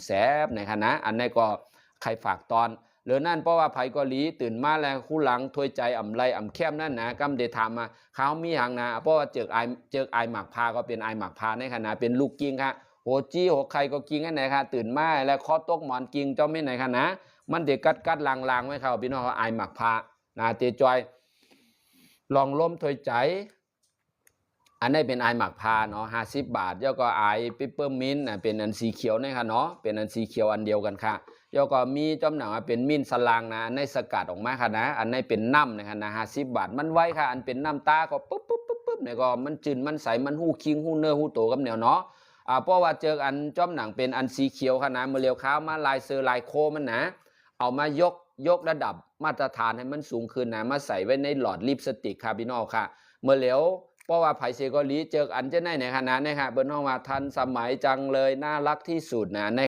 แสบในคณะอันนี้ก็ใครฝากตอนหรือนั่นเพราะว่าไผเกาหลีตื่นมาแล้วคู่หลังถวยใจไรแคมนั่นนะกำเดถามมาเขามีอย่างนะเพราะว่าเจอไอหมักพาก็เป็นไอหมักพาในคณะเป็นลูกกิ้งค่ะโหจี้โหใครก็กิ้งกันไหนค่ะตื่นมาแล้วคอตกหมอนกิ้งเจ้าไม่ไหนคณะมันเด็กกัดลางไว้เขาพี่น้องเขาไอหมักพานะเตจอยลองล้มถวยใจอันนี้เป็นไอหมักพาเนาะ50 บาทแล้วก็ไอปิปเปอร์มินต์เป็นอันสีเขียวนี่ค่ะเนาะเป็นอันสีเขียวอันเดียวกันค่ะแล้วก็มีจำหนังเป็นมิ้นสลางนะอันนี้สกัดออกมาค่ะนะอันนี้เป็นน้ำนะคะนะ50 บาทมันไว้ค่ะอันเป็นน้ำตาก็ปุ๊บเนี่ยก็มันจืดมันใสมันหู้คิงหู้เนื้อหู้โตกับแนวเนาะเพราะว่าเจออันจำหนังเป็นอันสีเขียวค่ะนะเมื่อเลี้ยวข้าวมาลายเซอร์ลายโคมันนะเอามายกระดับมาตรฐานให้มันสูงขึ้นนะมาใส่ไว้ในหลอดลิปสติกค่ะพี่น้องค่ะเมื่อเลี้ยวเพราะว่าไผ่เซเกาหลีเจออันจะไหนในขณะนี้ค่ะเบิ้ลน้องว่าทันสมัยจังเลยน่ารักที่สุดนะใน